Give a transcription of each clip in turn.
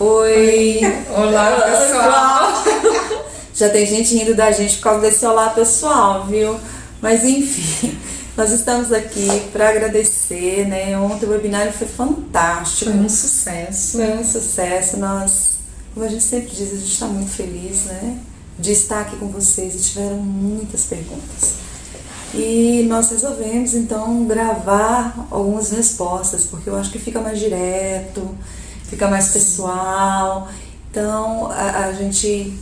Oi! Olá, pessoal! Já tem gente rindo da gente por causa desse olá pessoal, viu? Mas enfim, nós estamos aqui para agradecer, né? Ontem o webinário foi fantástico. Foi um sucesso. Foi um sucesso. Nós, como a gente sempre diz, a gente está muito feliz, né? De estar aqui com vocês e tiveram muitas perguntas. E nós resolvemos então gravar algumas respostas, porque eu acho que fica mais direto, fica mais pessoal. Então a gente,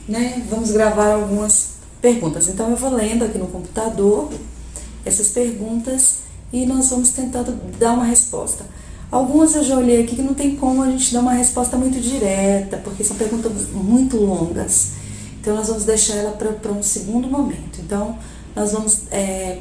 né, vamos gravar algumas perguntas. Então eu vou lendo aqui no computador essas perguntas e nós vamos tentando dar uma resposta. Algumas eu já olhei aqui que não tem como a gente dar uma resposta muito direta, porque são perguntas muito longas. Então nós vamos deixar ela para um segundo momento. Então nós vamos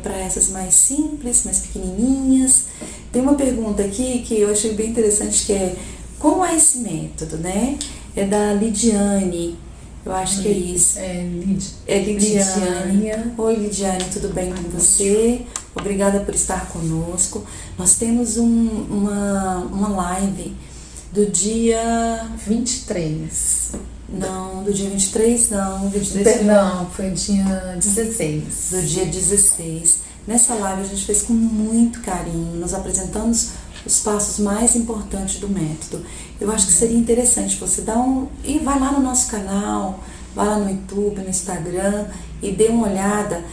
para essas mais simples, mais pequenininhas. Tem uma pergunta aqui que eu achei bem interessante, que é: como é esse método, né? É da Lidiane, eu acho que é isso. É Lidiane. Oi, Lidiane, tudo bem com você? Obrigada por estar conosco. Nós temos uma live do dia 23. Não, do dia 23 não. 23 não, foi dia 16. Do dia 16. Nessa live a gente fez com muito carinho, nós apresentamos os passos mais importantes do método. Eu acho que seria interessante você dar e vai lá no nosso canal, vai lá no YouTube, no Instagram e dê uma olhada.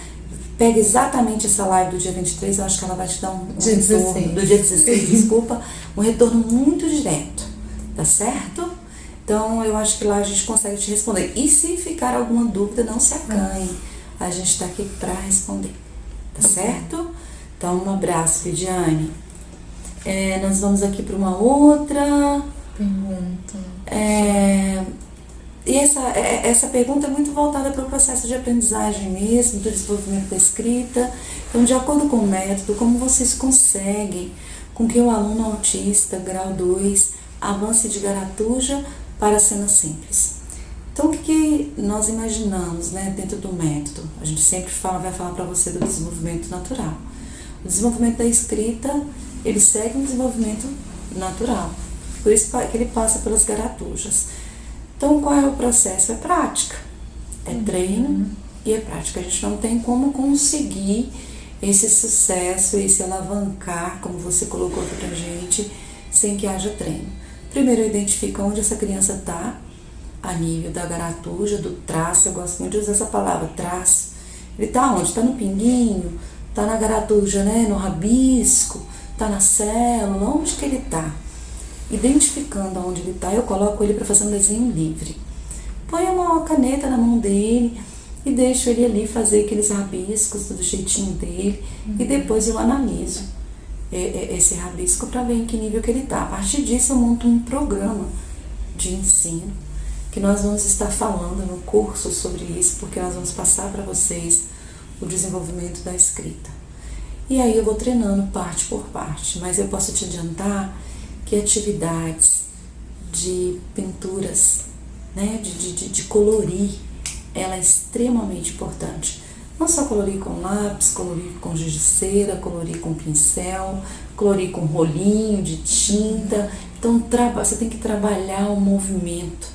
Pega exatamente essa live do dia 23, eu acho que ela vai te dar um dia retorno, 16. do dia 16, desculpa, um retorno muito direto, tá certo? Então eu acho que lá a gente consegue te responder. E se ficar alguma dúvida, não se acanhe, a gente está aqui para responder, tá certo? Então um abraço, Lidiane. Nós vamos aqui para uma outra pergunta. E essa pergunta é muito voltada para o processo de aprendizagem mesmo, do desenvolvimento da escrita. Então, de acordo com o método, como vocês conseguem com que o aluno autista, grau 2, avance de garatuja para a cena simples? Então, o que nós imaginamos, né, dentro do método? A gente sempre vai falar para você do desenvolvimento natural. O desenvolvimento da escrita, ele segue um desenvolvimento natural. Por isso que ele passa pelas garatujas. Então, qual é o processo? É prática. É treino e é prática. A gente não tem como conseguir esse sucesso, esse alavancar, como você colocou aqui pra gente, sem que haja treino. Primeiro, identifica onde essa criança está, a nível da garatuja, do traço. Eu gosto muito de usar essa palavra, traço. Ele está onde? Está no pinguinho, está na garatuja, né? No rabisco, está na célula, onde que ele está? Identificando onde ele está, eu coloco ele para fazer um desenho livre. Põe uma caneta na mão dele e deixo ele ali fazer aqueles rabiscos do jeitinho dele e depois eu analiso esse rabisco para ver em que nível que ele está. A partir disso eu monto um programa de ensino que nós vamos estar falando no curso sobre isso, porque nós vamos passar para vocês o desenvolvimento da escrita. E aí eu vou treinando parte por parte, mas eu posso te adiantar que atividades de pinturas, né, de colorir, ela é extremamente importante. Não só colorir com lápis, colorir com giz de cera, colorir com pincel, colorir com rolinho de tinta. Então você tem que trabalhar o movimento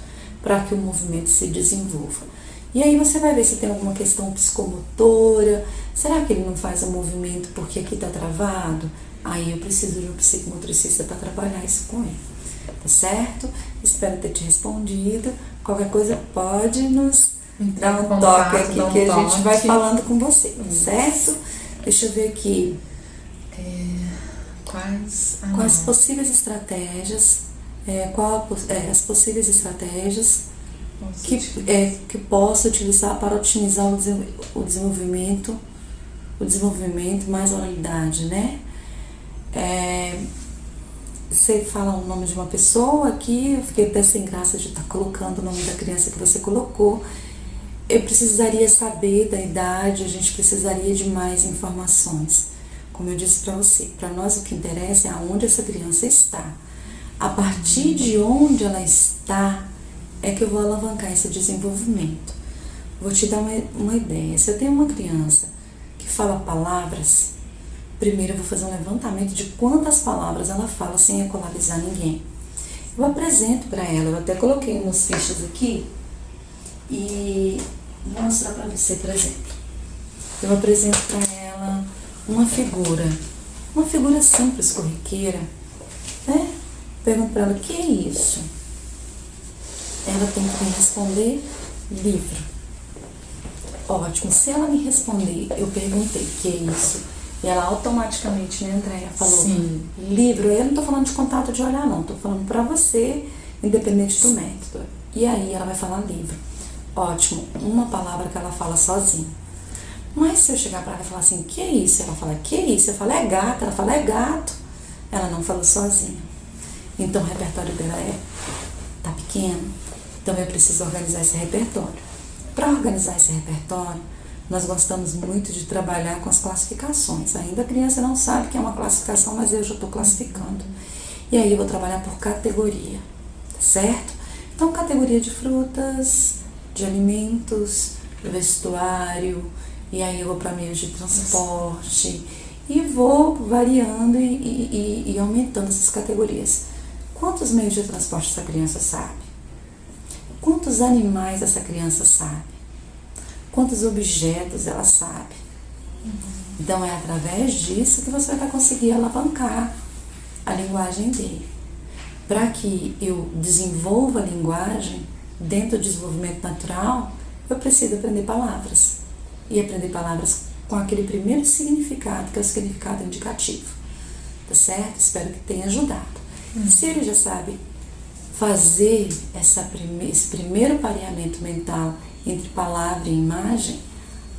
para que o movimento se desenvolva. E aí você vai ver se tem alguma questão psicomotora. Será que ele não faz o movimento porque aqui está travado? Aí eu preciso de um psicomotricista para trabalhar isso com ele, tá certo? Espero ter te respondido. Qualquer coisa pode nos dar um toque aqui que a gente vai falando com você, certo? Deixa eu ver aqui. Quais possíveis estratégias, as possíveis estratégias que posso utilizar para otimizar o desenvolvimento mais oralidade, né? Você fala o nome de uma pessoa aqui, eu fiquei até sem graça de estar colocando o nome da criança que você colocou. Eu precisaria saber da idade, a gente precisaria de mais informações. Como eu disse para você, para nós o que interessa é aonde essa criança está. A partir de onde ela está é que eu vou alavancar esse desenvolvimento. Vou te dar uma ideia. Se eu tenho uma criança que fala palavras, primeiro eu vou fazer um levantamento de quantas palavras ela fala sem equalizar ninguém. Eu apresento para ela, eu até coloquei umas fichas aqui e vou mostrar para você, por exemplo. Eu apresento para ela uma figura simples, corriqueira, né? Pergunto para ela, o que é isso? Ela tem que me responder livro. Ótimo, se ela me responder, eu perguntei, o que é isso? E ela automaticamente, né, Andréia, falou, Sim. livro. Eu não estou falando de contato de olhar, não. Estou falando para você, independente do método. E aí ela vai falar livro. Ótimo, uma palavra que ela fala sozinha. Mas se eu chegar para ela e falar assim, que é isso? Ela fala, que é isso? Eu falo, é gato. Ela fala, é gato. Ela não falou sozinha. Então o repertório dela tá pequeno. Então eu preciso organizar esse repertório. Para organizar esse repertório, nós gostamos muito de trabalhar com as classificações. Ainda a criança não sabe que é uma classificação, mas eu já estou classificando. E aí eu vou trabalhar por categoria, certo? Então, categoria de frutas, de alimentos, vestuário, e aí eu vou para meios de transporte, e vou variando e aumentando essas categorias. Quantos meios de transporte essa criança sabe? Quantos animais essa criança sabe? Quantos objetos ela sabe? Então é através disso que você vai conseguir alavancar a linguagem dele. Para que eu desenvolva a linguagem dentro do desenvolvimento natural, eu preciso aprender palavras. E aprender palavras com aquele primeiro significado, que é o significado indicativo. Tá certo? Espero que tenha ajudado. Se ele já sabe fazer esse primeiro pareamento mental entre palavra e imagem,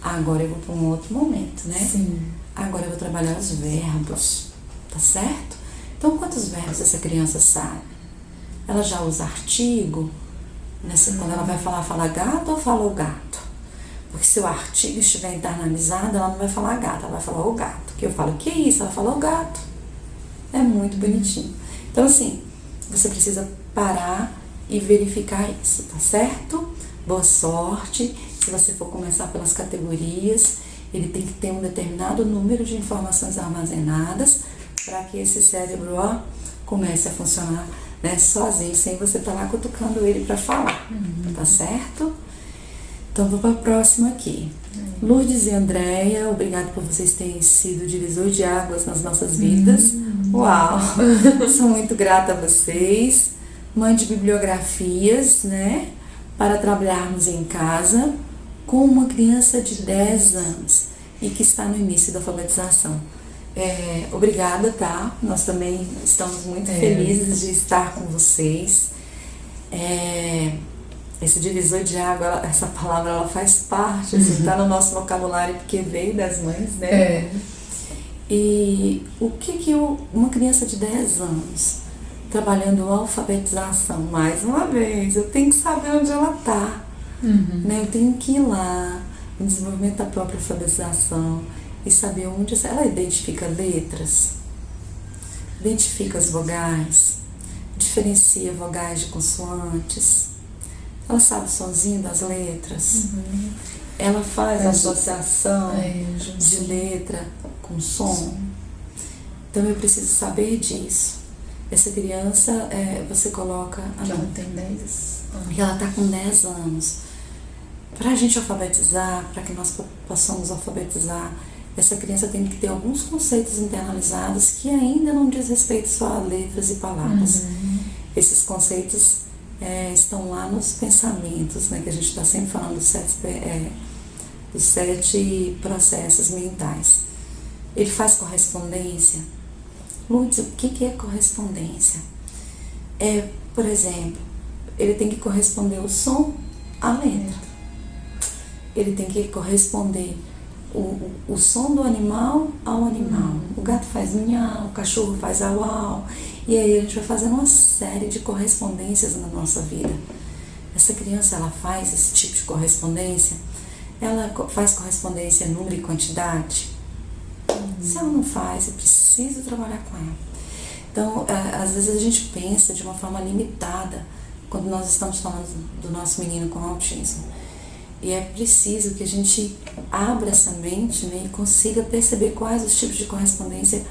agora eu vou para um outro momento, né? Sim. Agora eu vou trabalhar os verbos, tá certo? Então, quantos verbos essa criança sabe? Ela já usa artigo? Quando ela vai falar, fala gato ou fala o gato? Porque se o artigo estiver internalizado, ela não vai falar gato, ela vai falar o gato. Que eu falo, que é isso? Ela fala o gato. É muito bonitinho. Então, assim, você precisa parar e verificar isso, tá certo? Boa sorte. Se você for começar pelas categorias, ele tem que ter um determinado número de informações armazenadas para que esse cérebro comece a funcionar, né, sozinho, sem você estar lá cutucando ele para falar, tá certo? Então, vou para a próxima aqui. Lourdes e Andréia, obrigada por vocês terem sido divisor de águas nas nossas vidas. Uau! Sou muito grata a vocês. Mande bibliografias, né, para trabalharmos em casa com uma criança de 10 anos e que está no início da alfabetização. Obrigada, tá? Nós também estamos muito felizes de estar com vocês. Esse divisor de água, essa palavra, ela faz parte, está no nosso vocabulário porque veio das mães, né? E o que uma criança de 10 anos trabalhando alfabetização, mais uma vez, eu tenho que saber onde ela está, né? Eu tenho que ir lá no desenvolvimento da própria alfabetização e saber onde ela identifica letras, identifica as vogais, diferencia vogais de consoantes, ela sabe o sonzinho das letras, ela faz a associação de letra com som. Então eu preciso saber disso. Essa criança, você coloca... Ela tem 10 E ela está com 10 anos. Para a gente alfabetizar, para que nós possamos alfabetizar, essa criança tem que ter alguns conceitos internalizados que ainda não diz respeito só a letras e palavras. Esses conceitos estão lá nos pensamentos, né, que a gente está sempre falando dos 7 processos mentais. Ele faz correspondência. Lourdes, o que é correspondência? Por exemplo, ele tem que corresponder o som à letra. Ele tem que corresponder o som do animal ao animal. O gato faz miau, o cachorro faz au-au. E aí a gente vai fazendo uma série de correspondências na nossa vida. Essa criança, ela faz esse tipo de correspondência? Ela faz correspondência número e quantidade? Se ela não faz, eu preciso trabalhar com ela. Então, às vezes a gente pensa de uma forma limitada quando nós estamos falando do nosso menino com autismo. E é preciso que a gente abra essa mente, né, e consiga perceber quais os tipos de correspondência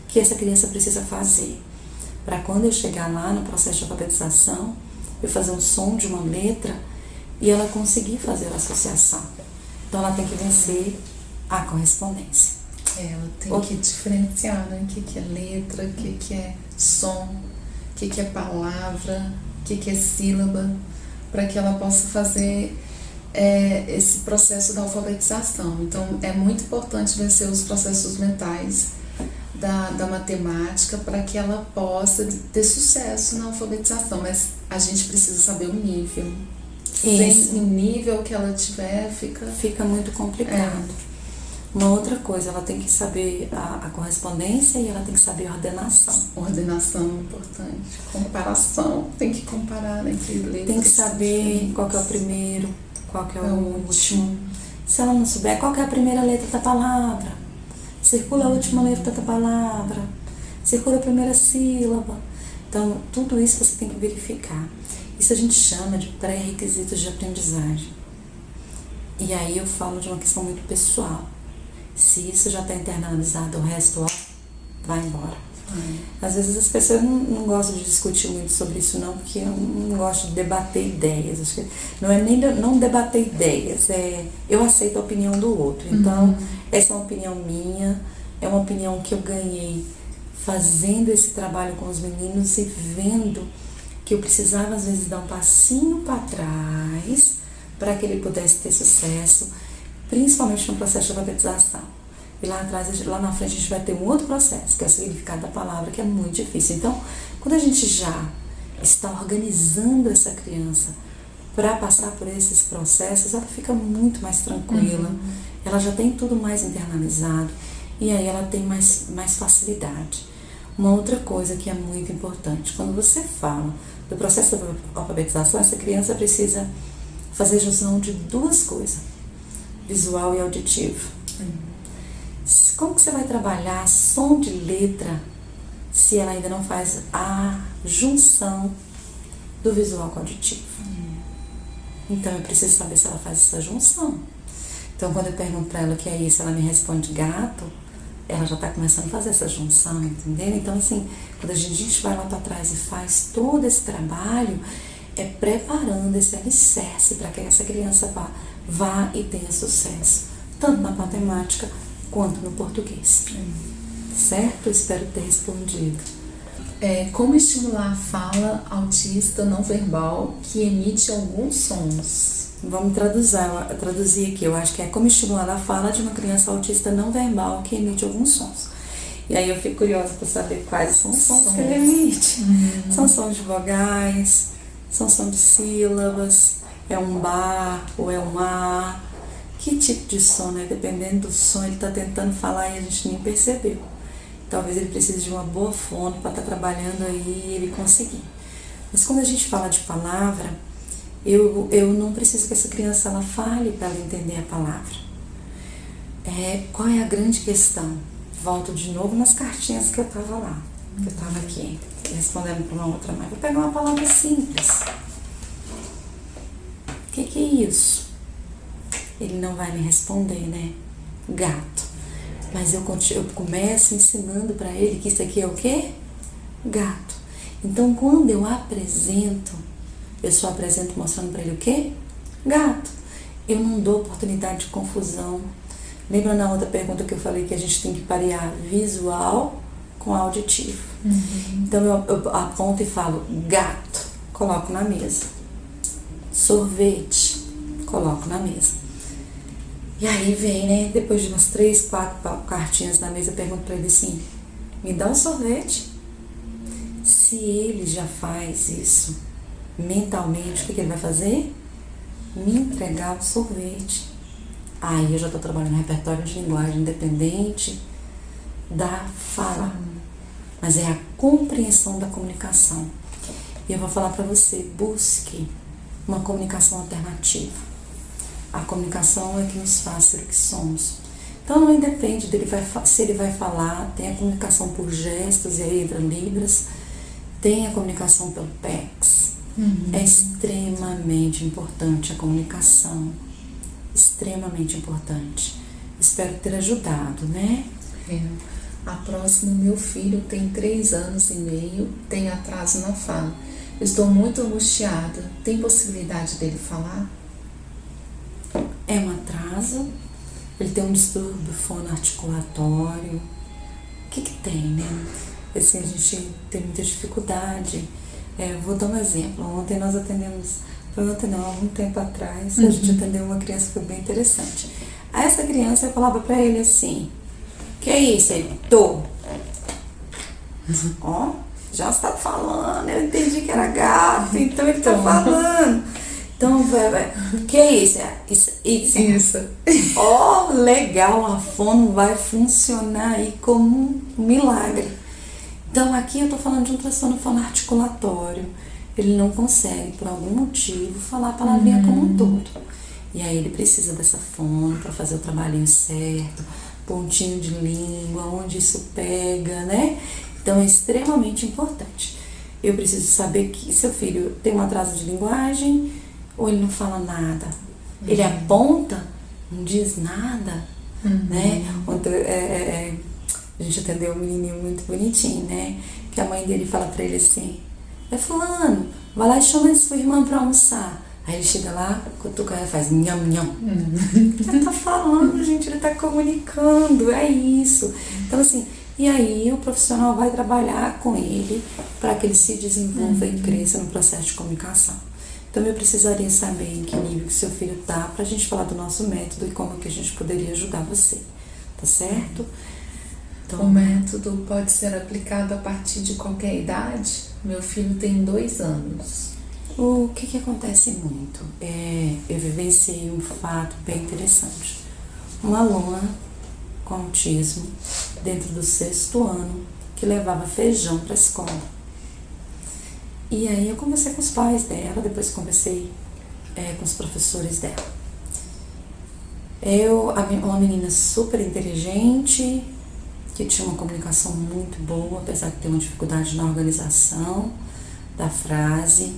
que essa criança precisa fazer. para quando eu chegar lá no processo de alfabetização, eu fazer um som de uma letra e ela conseguir fazer a associação. Então ela tem que vencer a correspondência. Ela tem que diferenciar, né? O que é letra, o que é som, o que é palavra, o que é sílaba, para que ela possa fazer esse processo da alfabetização. Então é muito importante vencer os processos mentais da matemática para que ela possa ter sucesso na alfabetização, mas a gente precisa saber o nível. Sem o nível que ela tiver, fica muito complicado. Uma outra coisa, ela tem que saber a correspondência e ela tem que saber a ordenação. Ordenação é importante. Comparação, tem que comparar entre letras. Tem que saber qual que é o primeiro, qual que é o último. Se ela não souber qual que é a primeira letra da palavra, circula a última letra da palavra, circula a primeira sílaba. Então, tudo isso você tem que verificar. Isso a gente chama de pré-requisitos de aprendizagem. E aí eu falo de uma questão muito pessoal. Se isso já está internalizado, o resto, vai embora. Às vezes as pessoas não gostam de discutir muito sobre isso não, porque eu não gosto de debater ideias. Acho que não é nem não debater ideias, eu aceito a opinião do outro. Então, essa é uma opinião minha, é uma opinião que eu ganhei fazendo esse trabalho com os meninos e vendo que eu precisava às vezes dar um passinho para trás para que ele pudesse ter sucesso, principalmente no processo de alfabetização. E lá atrás, lá na frente, a gente vai ter um outro processo, que é o significado da palavra, que é muito difícil. Então, quando a gente já está organizando essa criança para passar por esses processos, ela fica muito mais tranquila, ela já tem tudo mais internalizado e aí ela tem mais facilidade. Uma outra coisa que é muito importante, quando você fala do processo de alfabetização, essa criança precisa fazer junção de duas coisas, visual e auditivo. Como que você vai trabalhar som de letra se ela ainda não faz a junção do visual com o auditivo? Então eu preciso saber se ela faz essa junção. Então quando eu pergunto para ela o que é isso, ela me responde gato, ela já está começando a fazer essa junção, entendeu? Então assim, quando a gente vai lá para trás e faz todo esse trabalho, é preparando esse alicerce para que essa criança vá e tenha sucesso, tanto na matemática quanto no português. Certo? Espero ter respondido. Como estimular a fala autista não verbal que emite alguns sons? Vamos traduzir aqui. Eu acho que é como estimular a fala de uma criança autista não verbal que emite alguns sons. E aí eu fico curiosa para saber quais são os sons que ele emite. São sons de vogais, são sons de sílabas, é um bar ou é um a. Que tipo de som, né? Dependendo do som, ele está tentando falar e a gente nem percebeu. Talvez ele precise de uma boa fono para estar trabalhando aí e ele conseguir. Mas quando a gente fala de palavra, eu não preciso que essa criança ela fale para ela entender a palavra. Qual é a grande questão? Volto de novo nas cartinhas que eu estava lá, que eu estava aqui, respondendo para uma outra mãe. Vou pegar uma palavra simples. O que é isso? Ele não vai me responder, né? Gato. Mas eu começo ensinando para ele que isso aqui é o quê? Gato. Então, quando eu apresento, eu só apresento mostrando para ele o quê? Gato. Eu não dou oportunidade de confusão. Lembra na outra pergunta que eu falei que a gente tem que parear visual com auditivo. Então, eu aponto e falo gato, coloco na mesa. Sorvete, coloco na mesa. E aí vem, né, depois de umas 3, 4 cartinhas na mesa, eu pergunto para ele assim, me dá um sorvete? Se ele já faz isso mentalmente, o que ele vai fazer? Me entregar o sorvete. Aí eu já estou trabalhando no repertório de linguagem independente da fala, mas é a compreensão da comunicação. E eu vou falar para você, busque uma comunicação alternativa. A comunicação é que nos faz ser o que somos. Então não independe dele se ele vai falar, tem a comunicação por gestos, e aí entra Libras, tem a comunicação pelo PEX. É extremamente importante a comunicação, extremamente importante. Espero ter ajudado, né? A próxima, meu filho tem 3 anos e meio, tem atraso na fala. Estou muito angustiada. Tem possibilidade dele falar? É um atraso? Ele tem um distúrbio fonoarticulatório? O que tem, né? Assim, a gente tem muita dificuldade. Vou dar um exemplo. Ontem nós atendemos, algum tempo atrás, a gente atendeu uma criança que foi bem interessante. Aí essa criança, eu falava pra ele assim, que é isso? Ele, tô. Ó, já está falando, eu entendi que era gato, então ele tá falando. Então, que é isso? Isso. Ó, legal, a fono vai funcionar aí como um milagre. Então, aqui eu tô falando de um transtorno fonoarticulatório. Ele não consegue, por algum motivo, falar a palavrinha como um todo. E aí ele precisa dessa fono para fazer o trabalhinho certo, pontinho de língua, onde isso pega, né? Então, é extremamente importante. Eu preciso saber que seu filho tem um atraso de linguagem ou ele não fala nada. Ele aponta, não diz nada, né? Ontem, a gente atendeu um menininho muito bonitinho, né? Que a mãe dele fala pra ele assim, fulano, vai lá e chama sua irmã pra almoçar. Aí ele chega lá, cutuca ela, faz nham, nham. Ele tá falando, gente, ele tá comunicando, é isso. Então, assim, e aí o profissional vai trabalhar com ele para que ele se desenvolva e cresça no processo de comunicação. Então, eu precisaria saber em que nível que seu filho tá, pra gente falar do nosso método e como que a gente poderia ajudar você, tá certo? Então, o método pode ser aplicado a partir de qualquer idade? Meu filho tem 2 anos. O que acontece muito? Eu vivenciei um fato bem interessante. Uma aluna com autismo, dentro do 6º ano, que levava feijão para a escola. E aí eu conversei com os pais dela, depois conversei com os professores dela. Uma menina super inteligente, que tinha uma comunicação muito boa, apesar de ter uma dificuldade na organização da frase,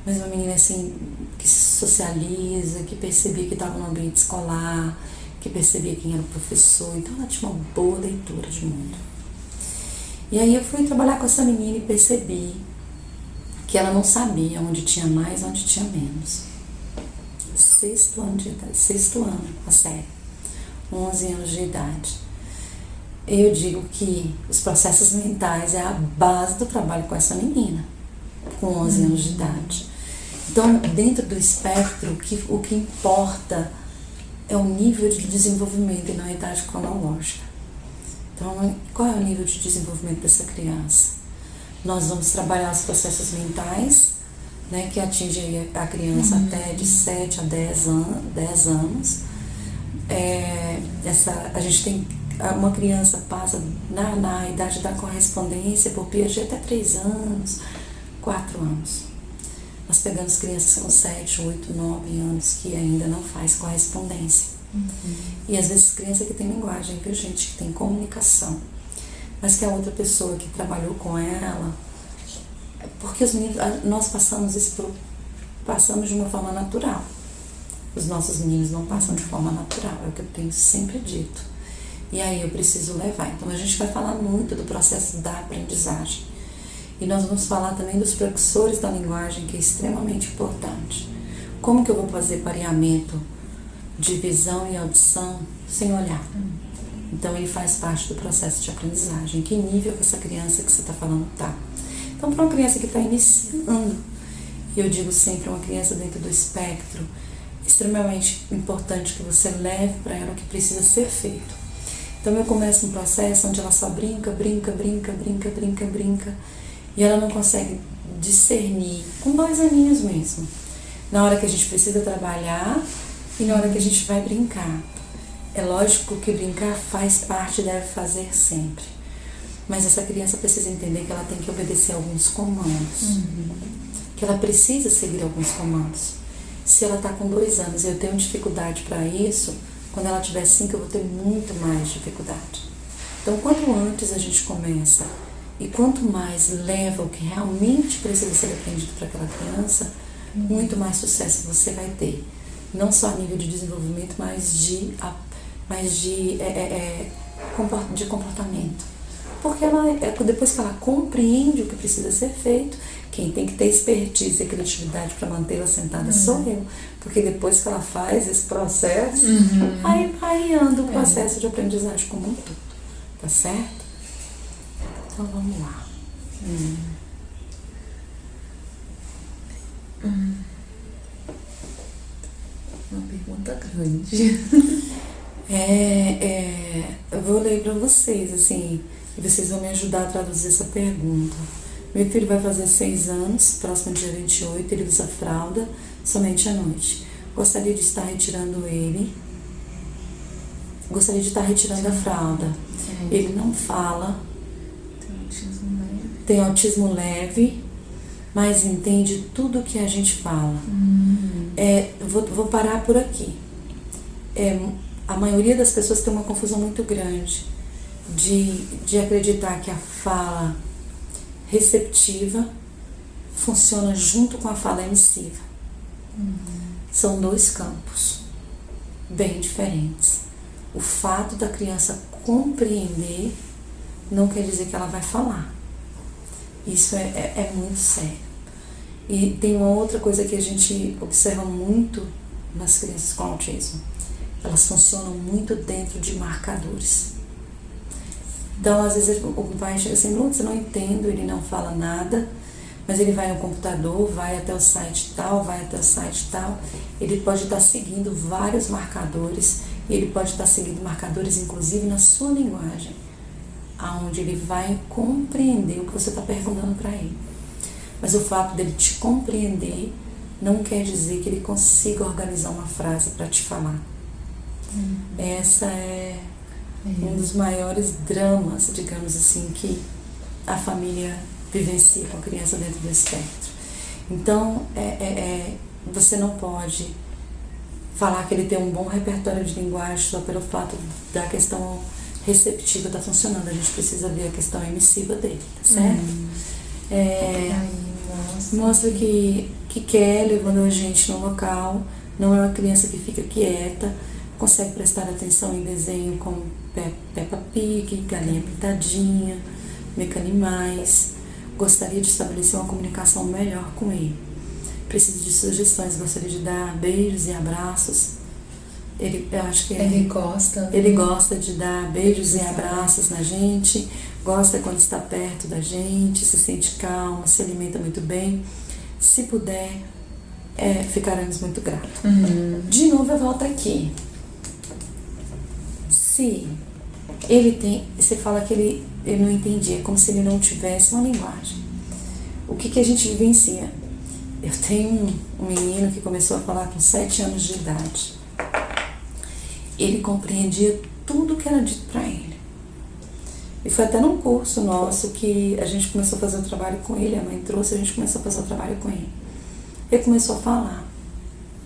mas uma menina assim, que se socializa, que percebia que estava no ambiente escolar, que percebia quem era o professor, então ela tinha uma boa leitura de mundo. E aí eu fui trabalhar com essa menina e percebi que ela não sabia onde tinha mais, onde tinha menos. 6º ano de idade, 6º ano, a sério, 11 anos de idade. Eu digo que os processos mentais é a base do trabalho com essa menina, com 11 anos de idade. Então, dentro do espectro, o que importa é o nível de desenvolvimento e não a idade cronológica. Então, qual é o nível de desenvolvimento dessa criança? Nós vamos trabalhar os processos mentais, né, que atingem a criança até de 7 a 10 anos. A gente tem uma criança passa na idade da correspondência por Piaget até 3 anos, 4 anos. Nós pegamos crianças com 7, 8, 9 anos que ainda não faz correspondência. E às vezes criança que tem linguagem, viu, gente, que tem comunicação, mas que a outra pessoa que trabalhou com ela, porque os meninos, nós passamos de uma forma natural. Os nossos meninos não passam de forma natural, é o que eu tenho sempre dito. E aí eu preciso levar. Então a gente vai falar muito do processo da aprendizagem. E nós vamos falar também dos precursores da linguagem, que é extremamente importante. Como que eu vou fazer pareamento de visão e audição sem olhar? Então ele faz parte do processo de aprendizagem. Que nível que essa criança que você está falando está? Então, para uma criança que está iniciando, e eu digo sempre, uma criança dentro do espectro, extremamente importante que você leve para ela o que precisa ser feito. Então eu começo um processo onde ela só brinca, e ela não consegue discernir, com 2 aninhos mesmo, na hora que a gente precisa trabalhar e na hora que a gente vai brincar. É lógico que brincar faz parte, deve fazer sempre, mas essa criança precisa entender que ela tem que obedecer alguns comandos, que ela precisa seguir alguns comandos. Se ela está com 2 anos e eu tenho dificuldade para isso, quando ela tiver 5 eu vou ter muito mais dificuldade. Então, quanto antes a gente começa e quanto mais leva o que realmente precisa ser aprendido para aquela criança, muito mais sucesso você vai ter. Não só a nível de desenvolvimento, mas de de comportamento. Porque depois que ela compreende o que precisa ser feito, quem tem que ter expertise e criatividade para mantê-la sentada sou eu. Porque depois que ela faz esse processo, aí anda o processo de aprendizagem como um todo. Tá certo? Então vamos lá. Uma pergunta grande. Eu vou ler para vocês, assim, e vocês vão me ajudar a traduzir essa pergunta. Meu filho vai fazer 6 anos, próximo dia 28, ele usa fralda somente à noite. Gostaria de estar retirando a fralda. Ele não fala, tem autismo leve, mas entende tudo o que a gente fala. Vou parar por aqui. A maioria das pessoas tem uma confusão muito grande de acreditar que a fala receptiva funciona junto com a fala emissiva. São 2 campos bem diferentes. O fato da criança compreender não quer dizer que ela vai falar. Isso é muito sério. E tem uma outra coisa que a gente observa muito nas crianças com autismo. Elas funcionam muito dentro de marcadores. Então, às vezes, o pai chega assim, Lourdes, eu não entendo, ele não fala nada, mas ele vai no computador, vai até o site tal, ele pode estar seguindo vários marcadores, e ele pode estar seguindo marcadores, inclusive, na sua linguagem, aonde ele vai compreender o que você está perguntando para ele. Mas o fato dele te compreender não quer dizer que ele consiga organizar uma frase para te falar. Essa é um dos maiores dramas, digamos assim, que a família vivencia com a criança dentro do espectro. Então, você não pode falar que ele tem um bom repertório de linguagem só pelo fato da questão receptiva estar funcionando. A gente precisa ver a questão emissiva dele, tá certo? Mostra que quer, levando a gente no local, não é uma criança que fica quieta, consegue prestar atenção em desenho como Peppa Pig, Galinha Pintadinha, Mecanimais. Gostaria de estabelecer uma comunicação melhor com ele. Preciso de sugestões, gostaria de dar beijos e abraços. Eu acho que ele gosta. Ele gosta de dar beijos e abraços na gente, gosta quando está perto da gente, se sente calmo, se alimenta muito bem. Se puder, ficaremos muito gratos. De novo eu volto aqui. Se ele tem, você fala que ele não entendia, é como se ele não tivesse uma linguagem. O que a gente vivencia? Eu tenho um menino que começou a falar com 7 anos de idade. Ele compreendia tudo que era dito para ele. E foi até num curso nosso que a gente começou a fazer o trabalho com ele, a mãe trouxe, a gente começou a fazer o trabalho com ele. Ele começou a falar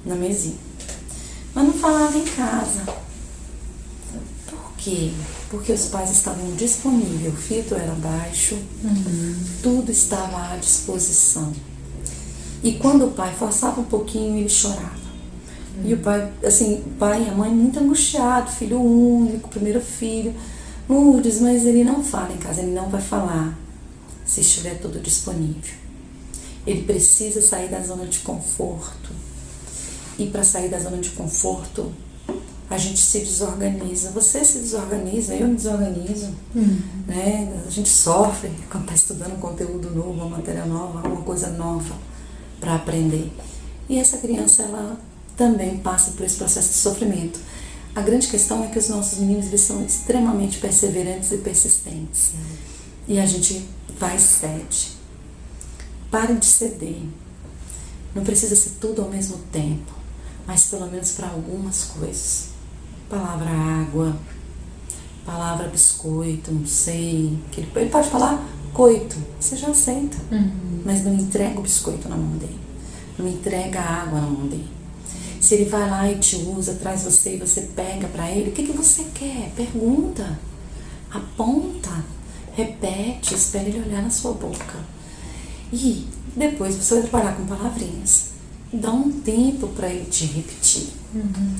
na mesinha, mas não falava em casa. Por quê? Porque os pais estavam disponíveis, o filtro era baixo, tudo estava à disposição. E quando o pai forçava um pouquinho, ele chorava. E o pai, assim, o pai e a mãe muito angustiado, filho único, primeiro filho. Lourdes, mas ele não fala em casa, ele não vai falar se estiver tudo disponível. Ele precisa sair da zona de conforto. E para sair da zona de conforto, a gente se desorganiza. Você se desorganiza, eu me desorganizo. Né? A gente sofre quando está estudando um conteúdo novo, uma matéria nova, alguma coisa nova para aprender. E essa criança, ela também passa por esse processo de sofrimento. A grande questão é que os nossos meninos, eles são extremamente perseverantes e persistentes. E a gente vai e cede. Pare de ceder. Não precisa ser tudo ao mesmo tempo, mas pelo menos para algumas coisas. Palavra água, palavra biscoito, não sei. Ele pode falar coito, você já aceita. Mas não entrega o biscoito na mão dele. Não entrega a água na mão dele. Se ele vai lá e te usa, traz você e você pega para ele, o que você quer? Pergunta, aponta, repete, espera ele olhar na sua boca. E depois você vai trabalhar com palavrinhas. Dá um tempo para ele te repetir.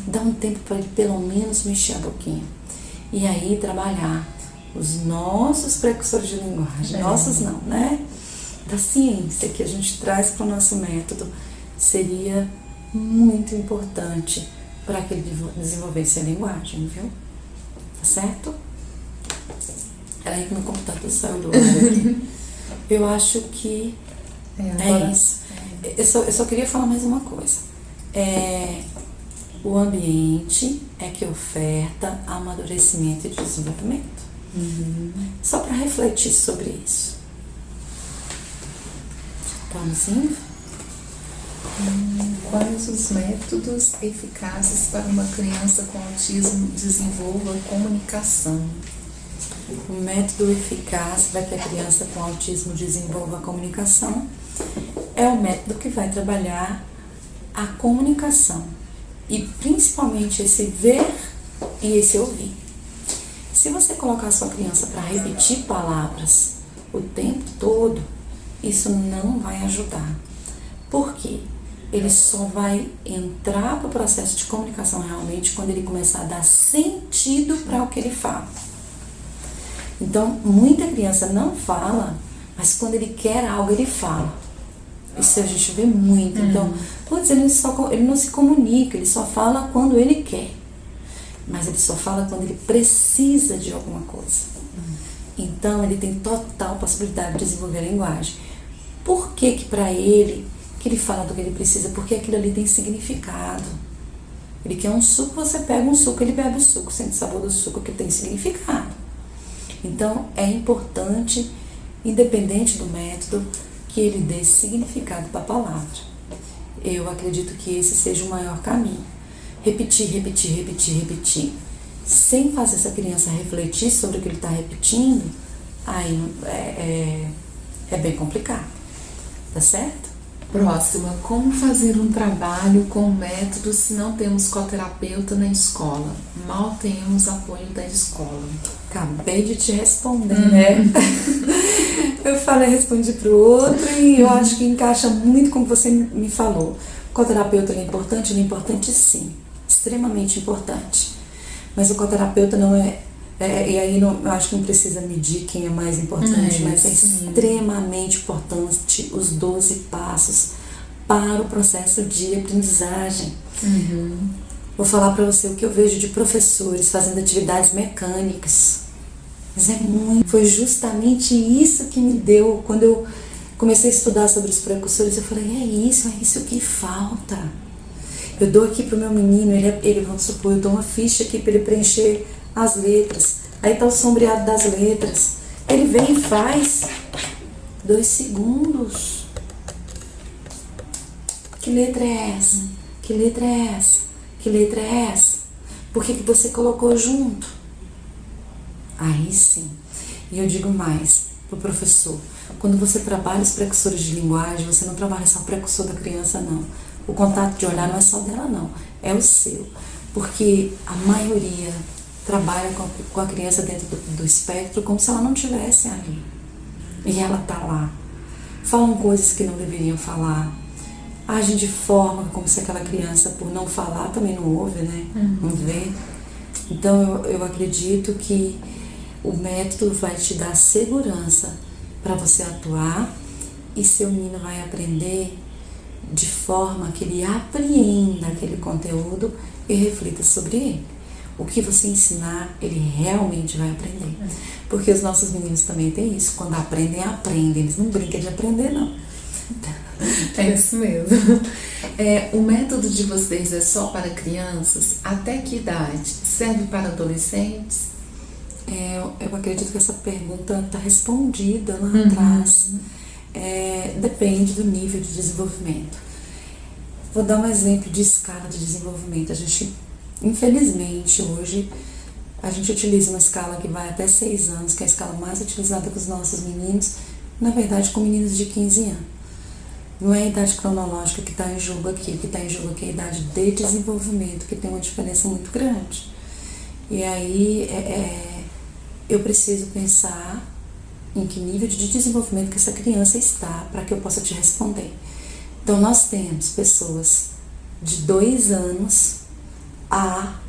Dá um tempo para ele pelo menos mexer a boquinha. E aí trabalhar os nossos precursores de linguagem, nossos não, né? Da ciência que a gente traz para o nosso método, seria muito importante para que ele desenvolvesse a linguagem, viu? Tá certo? Peraí que meu computador saiu do ar aqui. Eu acho que é isso. Eu só queria falar mais uma coisa. O ambiente é que oferta amadurecimento e desenvolvimento. Só para refletir sobre isso. Vamos indo? Quais os métodos eficazes para uma criança com autismo desenvolva comunicação? O método eficaz para que a criança com autismo desenvolva a comunicação é o método que vai trabalhar a comunicação e principalmente esse ver e esse ouvir. Se você colocar a sua criança para repetir palavras o tempo todo, isso não vai ajudar. Por quê? Ele só vai entrar para o processo de comunicação realmente quando ele começar a dar sentido para o que ele fala. Então, muita criança não fala, mas quando ele quer algo, ele fala. Isso a gente vê muito. Então, vou dizer, ele não se comunica, ele só fala quando ele quer. Mas ele só fala quando ele precisa de alguma coisa. Então, ele tem total possibilidade de desenvolver a linguagem. Por que para ele, que ele fala do que ele precisa? Porque aquilo ali tem significado. Ele quer um suco, você pega um suco, ele bebe o suco, sente o sabor do suco, que tem significado. Então, é importante, independente do método, que ele dê significado para a palavra. Eu acredito que esse seja o maior caminho. Repetir, repetir, repetir, repetir, sem fazer essa criança refletir sobre o que ele está repetindo, aí é bem complicado. Tá certo? Próxima, como fazer um trabalho com método se não temos coterapeuta na escola? Mal temos apoio da escola. Acabei de te responder, né? Eu respondi para o outro e eu acho que encaixa muito com o que você me falou. O coterapeuta é importante sim, extremamente importante. Mas o coterapeuta não é... e aí eu acho que não precisa medir quem é mais importante, mas é extremamente importante os 12 passos para o processo de aprendizagem. Vou falar para você o que eu vejo de professores fazendo atividades mecânicas. Mas foi justamente isso que me deu, quando eu comecei a estudar sobre os precursores, eu falei, é isso que falta. Eu dou aqui pro meu menino, vamos supor, eu dou uma ficha aqui para ele preencher as letras. Aí tá o sombreado das letras. Ele vem e faz 2 segundos. Que letra é essa? Que letra é essa? Que letra é essa? Por que você colocou junto? Aí sim. E eu digo mais pro professor. Quando você trabalha os precursores de linguagem, você não trabalha só o precursor da criança, não. O contato de olhar não é só dela, não. É o seu. Porque a maioria trabalha com a criança dentro do espectro como se ela não estivesse ali. E ela tá lá. Falam coisas que não deveriam falar. Agem de forma como se aquela criança, por não falar, também não ouve, né? Não vê. Então, eu acredito que o método vai te dar segurança para você atuar e seu menino vai aprender de forma que ele apreenda aquele conteúdo e reflita sobre ele. O que você ensinar, ele realmente vai aprender. Porque os nossos meninos também têm isso. Quando aprendem. Eles não brincam de aprender, não. É isso mesmo. O método de vocês é só para crianças? Até que idade? Serve para adolescentes? Eu acredito que essa pergunta está respondida lá atrás. Depende do nível de desenvolvimento. Vou dar um exemplo de escala de desenvolvimento. Infelizmente, hoje, a gente utiliza uma escala que vai até 6 anos, que é a escala mais utilizada com os nossos meninos, na verdade com meninos de 15 anos. Não é a idade cronológica que está em jogo aqui, o que está em jogo aqui é a idade de desenvolvimento, que tem uma diferença muito grande. E aí, eu preciso pensar em que nível de desenvolvimento que essa criança está, para que eu possa te responder. Então, nós temos pessoas de 2 anos a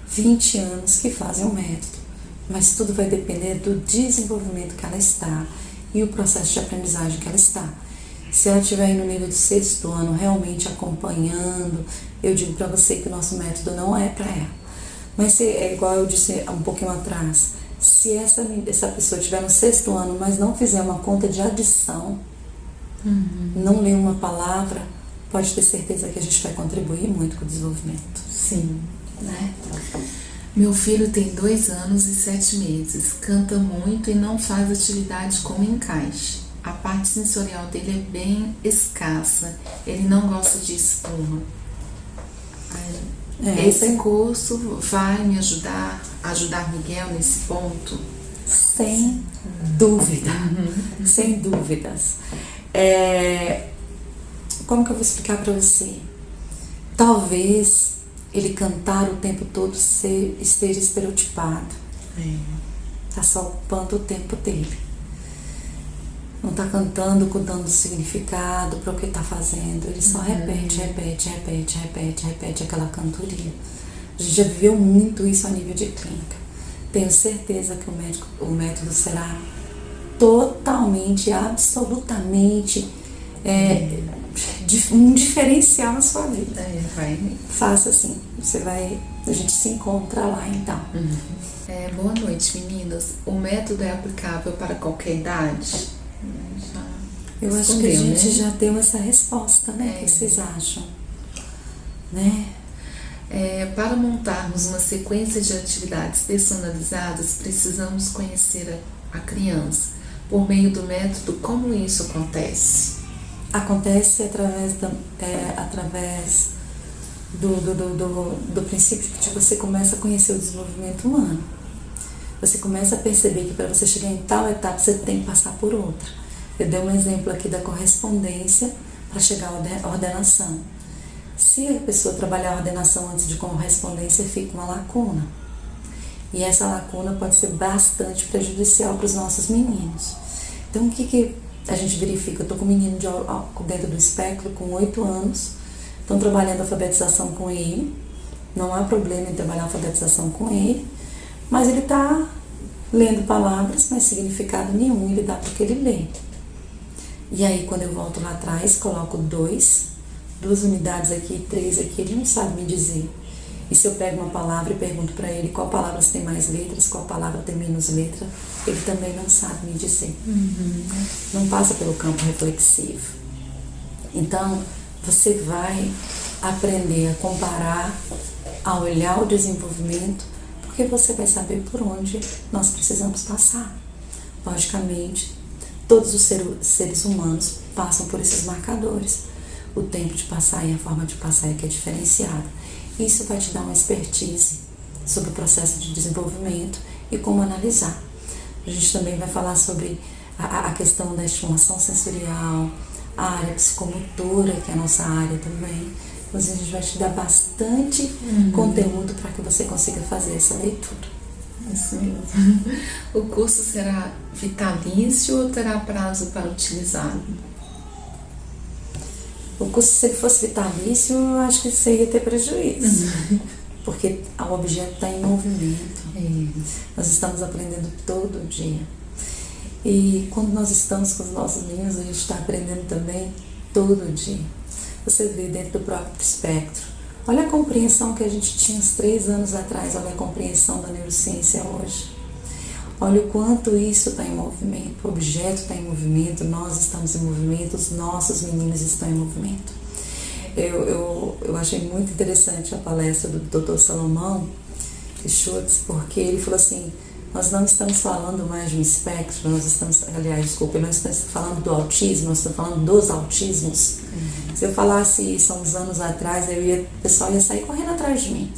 20 anos que fazem o método. mas tudo vai depender do desenvolvimento que ela está e o processo de aprendizagem que ela está. Se ela estiver aí no nível do 6º ano, realmente acompanhando, eu digo para você que o nosso método não é para ela. Mas se, é igual eu disse um pouquinho atrás, se essa pessoa estiver no 6º ano, mas não fizer uma conta de adição, não ler uma palavra, pode ter certeza que a gente vai contribuir muito com o desenvolvimento. Sim. Né? Meu filho tem 2 anos e 7 meses, canta muito e não faz atividade com encaixe. A parte sensorial dele é bem escassa, ele não gosta de espuma. Esse curso vai me ajudar Miguel nesse ponto? Sem dúvida, sem dúvidas. Como que eu vou explicar para você? Talvez ele cantar o tempo todo esteja estereotipado. Está só ocupando o tempo dele. Não está cantando, dando significado para o que está fazendo. Ele só repete aquela cantoria. A gente já viveu muito isso a nível de clínica. Tenho certeza que o método será totalmente, absolutamente um diferencial na sua vida. Faça assim, a gente se encontra lá então. Boa noite, meninas. O método é aplicável para qualquer idade? Eu acho que a gente já deu essa resposta, né? O que vocês acham? Né? Para montarmos uma sequência de atividades personalizadas, precisamos conhecer a criança. Por meio do método, como isso acontece? Acontece através do princípio de que você começa a conhecer o desenvolvimento humano. Você começa a perceber que para você chegar em tal etapa, você tem que passar por outra. Eu dei um exemplo aqui da correspondência para chegar à ordenação. Se a pessoa trabalhar a ordenação antes de correspondência, fica uma lacuna. E essa lacuna pode ser bastante prejudicial para os nossos meninos. Então, o que a gente verifica? Eu estou com um menino dentro do espectro, com 8 anos, estão trabalhando a alfabetização com ele, não há problema em trabalhar a alfabetização com ele, mas ele está lendo palavras, mas significado nenhum ele dá porque ele lê. E aí, quando eu volto lá atrás, coloco 2 unidades aqui, 3 aqui, ele não sabe me dizer. E se eu pego uma palavra e pergunto para ele qual palavra tem mais letras, qual palavra tem menos letra, ele também não sabe me dizer. Não passa pelo campo reflexivo. Então, você vai aprender a comparar, a olhar o desenvolvimento, porque você vai saber por onde nós precisamos passar. Logicamente, todos os seres humanos passam por esses marcadores. O tempo de passar e a forma de passar é que é diferenciada. Isso vai te dar uma expertise sobre o processo de desenvolvimento e como analisar. A gente também vai falar sobre a questão da estimulação sensorial, a área psicomotora, que é a nossa área também. Então, a gente vai te dar bastante conteúdo para que você consiga fazer essa leitura. Isso mesmo. O curso será vitalício ou terá prazo para utilizá-lo? O curso, se ele fosse vitalício, eu acho que você ia ter prejuízo. Porque o objeto está em movimento. Nós estamos aprendendo todo dia. E quando nós estamos com os nossos meninos, a gente está aprendendo também todo dia. Você vê dentro do próprio espectro. Olha a compreensão que a gente tinha uns 3 anos atrás, olha a compreensão da neurociência hoje. Olha o quanto isso está em movimento, o objeto está em movimento, nós estamos em movimento, os nossos meninos estão em movimento. Eu achei muito interessante a palestra do Dr. Salomão Schultz, porque ele falou assim, nós não estamos falando mais de um espectro, nós estamos falando do autismo, nós estamos falando dos autismos. Se eu falasse isso há uns anos atrás, o pessoal ia sair correndo atrás de mim.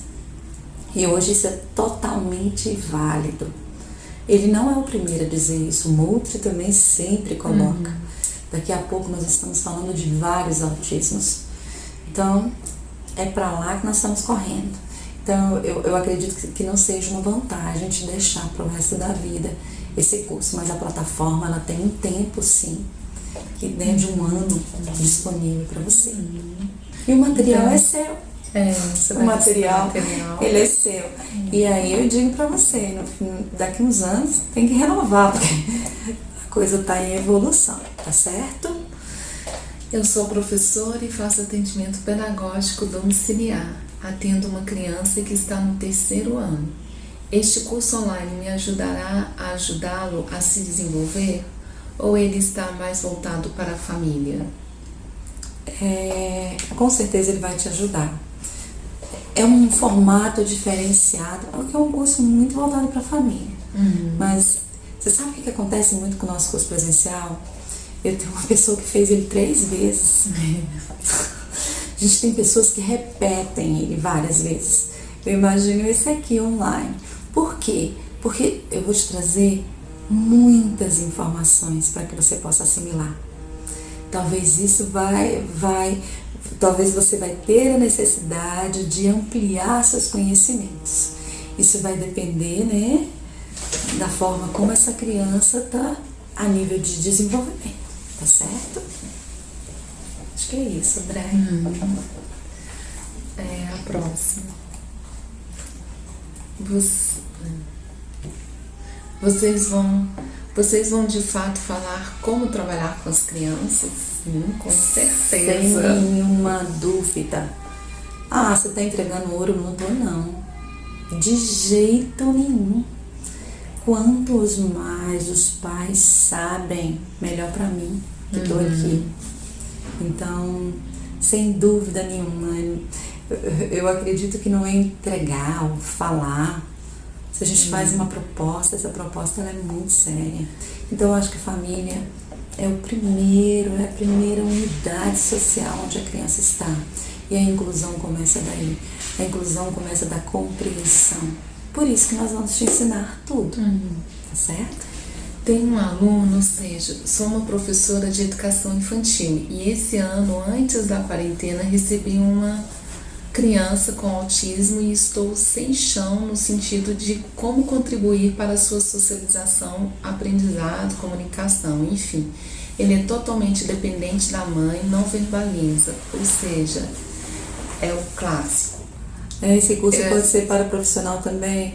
E hoje isso é totalmente válido. Ele não é o primeiro a dizer isso, o Moultrie também sempre coloca. Daqui a pouco nós estamos falando de vários autismos. Então, é para lá que nós estamos correndo. Então, eu acredito que não seja uma vantagem te deixar para o resto da vida esse curso, mas a plataforma ela tem um tempo, sim, que dentro de um ano disponível para você. E o material é seu. Você o vai material, material, ele é seu. E aí eu digo para você, no fim, daqui uns anos tem que renovar, porque a coisa está em evolução, tá certo? Eu sou professora e faço atendimento pedagógico domiciliar. Atendo uma criança que está no 3º ano. Este curso online me ajudará a ajudá-lo a se desenvolver ou ele está mais voltado para a família? Com certeza ele vai te ajudar. É um formato diferenciado, porque é um curso muito voltado para a família. Mas você sabe o que acontece muito com o nosso curso presencial? Eu tenho uma pessoa que fez ele 3 vezes. A gente tem pessoas que repetem ele várias vezes. Eu imagino esse aqui online. Por quê? Porque eu vou te trazer muitas informações para que você possa assimilar. Talvez isso talvez você vai ter a necessidade de ampliar seus conhecimentos. Isso vai depender, né, da forma como essa criança está a nível de desenvolvimento, tá certo? Acho que é isso, André. A próxima. Vocês vão de fato falar como trabalhar com as crianças? Sim, com certeza. Sem nenhuma dúvida. Você está entregando ouro? Não tô, não. De jeito nenhum. Quantos mais os pais sabem, melhor para mim que estou aqui. Então, sem dúvida nenhuma, eu acredito que não é entregar ou falar. Se a gente faz uma proposta, essa proposta ela é muito séria. Então eu acho que a família é a primeira unidade social onde a criança está. E a inclusão começa daí. A inclusão começa da compreensão. Por isso que nós vamos te ensinar tudo. Tá certo? Tem um aluno, ou seja, sou uma professora de educação infantil e esse ano, antes da quarentena, recebi uma criança com autismo e estou sem chão no sentido de como contribuir para a sua socialização, aprendizado, comunicação, enfim. Ele é totalmente dependente da mãe, não verbaliza, ou seja, é o clássico. Esse curso pode ser para profissional também.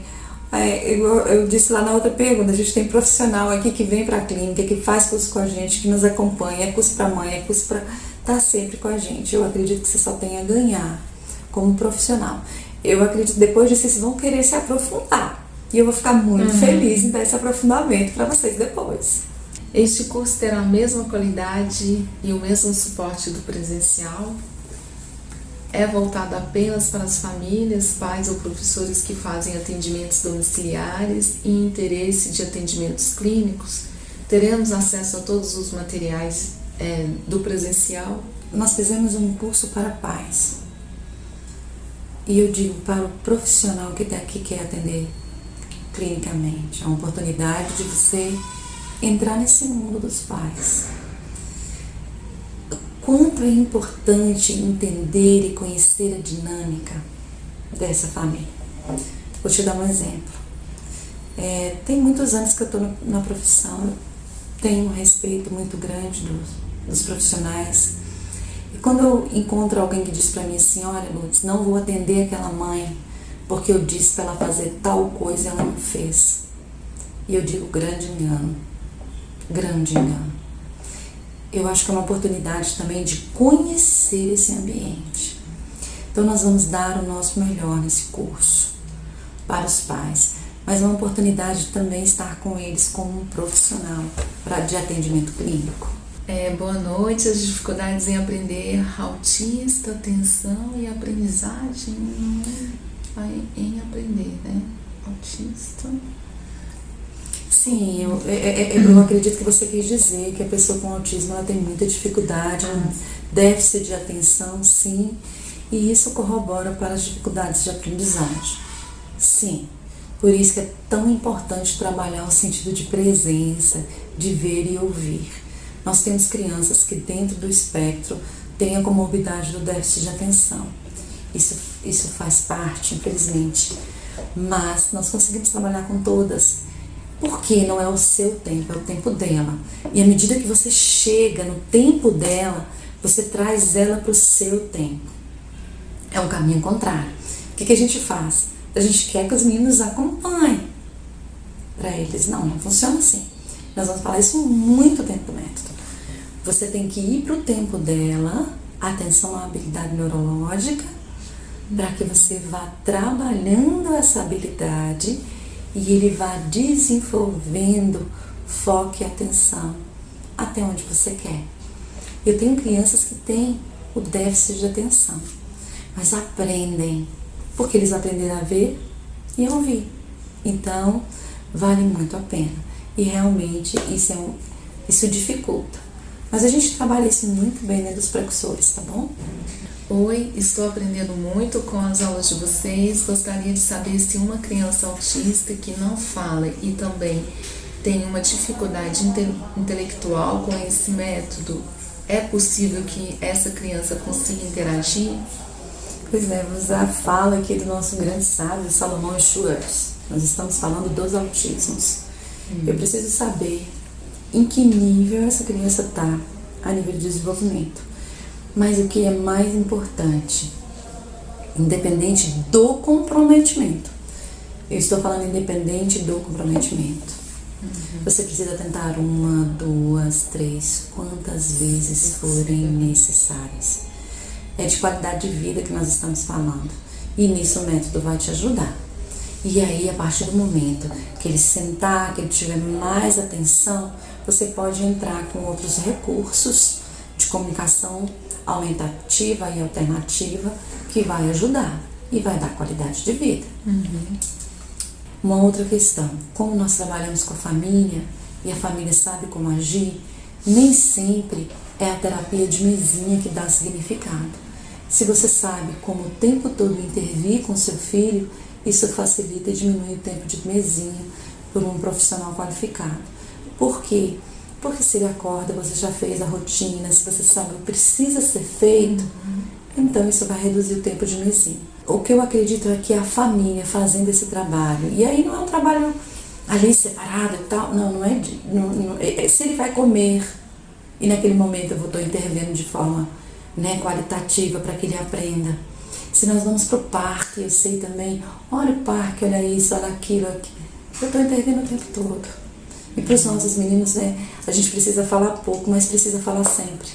Eu disse lá na outra pergunta, a gente tem profissional aqui que vem para a clínica, que faz curso com a gente, que nos acompanha, é curso para mãe, é curso para estar sempre com a gente. Eu acredito que você só tem a ganhar como profissional. Eu acredito que depois disso vocês vão querer se aprofundar. E eu vou ficar muito feliz em dar esse aprofundamento para vocês depois. Este curso terá a mesma qualidade e o mesmo suporte do presencial? É voltado apenas para as famílias, pais ou professores que fazem atendimentos domiciliares e interesse de atendimentos clínicos? Teremos acesso a todos os materiais do presencial? Nós fizemos um curso para pais. E eu digo para o profissional que está aqui, quer atender clinicamente, é uma oportunidade de você entrar nesse mundo dos pais. Quanto é importante entender e conhecer a dinâmica dessa família. Vou te dar um exemplo. Tem muitos anos que eu estou na profissão, tenho um respeito muito grande dos profissionais. E quando eu encontro alguém que diz para mim assim, olha, Lourdes, não vou atender aquela mãe porque eu disse para ela fazer tal coisa e ela não fez. E eu digo, grande engano. Grande engano. Eu acho que é uma oportunidade também de conhecer esse ambiente. Então nós vamos dar o nosso melhor nesse curso para os pais, mas é uma oportunidade de também estar com eles como um profissional de atendimento clínico. Boa noite. As dificuldades em aprender autista, atenção e aprendizagem em aprender, né? Autista. Sim, eu acredito que você quis dizer que a pessoa com autismo ela tem muita dificuldade, déficit de atenção, sim, e isso corrobora para as dificuldades de aprendizagem. Sim, por isso que é tão importante trabalhar o sentido de presença, de ver e ouvir. Nós temos crianças que dentro do espectro têm a comorbidade do déficit de atenção. Isso faz parte, infelizmente, mas nós conseguimos trabalhar com todas. Porque não é o seu tempo, é o tempo dela. E à medida que você chega no tempo dela, você traz ela para o seu tempo. É um caminho contrário. O que a gente faz? A gente quer que os meninos acompanhem. Para eles, não funciona assim. Nós vamos falar isso muito dentro do método. Você tem que ir para o tempo dela, atenção à habilidade neurológica, para que você vá trabalhando essa habilidade e ele vá desenvolvendo foco e atenção até onde você quer. Eu tenho crianças que têm o déficit de atenção, mas aprendem, porque eles aprenderam a ver e a ouvir. Então, vale muito a pena. E realmente isso dificulta. Mas a gente trabalha isso muito bem dentro dos precursores, tá bom? Oi, estou aprendendo muito com as aulas de vocês. Gostaria de saber se uma criança autista que não fala e também tem uma dificuldade intelectual com esse método, é possível que essa criança consiga interagir? Pois é, vou usar a fala aqui do nosso grande sábio, Salomão Schwartz. Nós estamos falando dos autismos. Eu preciso saber em que nível essa criança está a nível de desenvolvimento. Mas o que é mais importante, independente do comprometimento, eu estou falando independente do comprometimento. Você precisa tentar 1, 2, 3, quantas vezes forem necessárias. É de qualidade de vida que nós estamos falando. E nisso o método vai te ajudar. E aí, a partir do momento que ele sentar, que ele tiver mais atenção, você pode entrar com outros recursos de comunicação aumentativa e alternativa que vai ajudar e vai dar qualidade de vida. Uma outra questão, como nós trabalhamos com a família e a família sabe como agir, nem sempre é a terapia de mesinha que dá significado. Se você sabe como o tempo todo intervir com seu filho, isso facilita e diminui o tempo de mesinha por um profissional qualificado. Por quê? Porque se ele acorda, você já fez a rotina, se você sabe o que precisa ser feito, então isso vai reduzir o tempo de mesinha. O que eu acredito é que a família fazendo esse trabalho, e aí não é um trabalho ali separado e tal, não é, se ele vai comer, e naquele momento eu estou intervindo de forma qualitativa para que ele aprenda. Se nós vamos para o parque, eu sei também, olha o parque, olha isso, olha aquilo, eu estou intervindo o tempo todo. E para os nossos meninos, a gente precisa falar pouco, mas precisa falar sempre.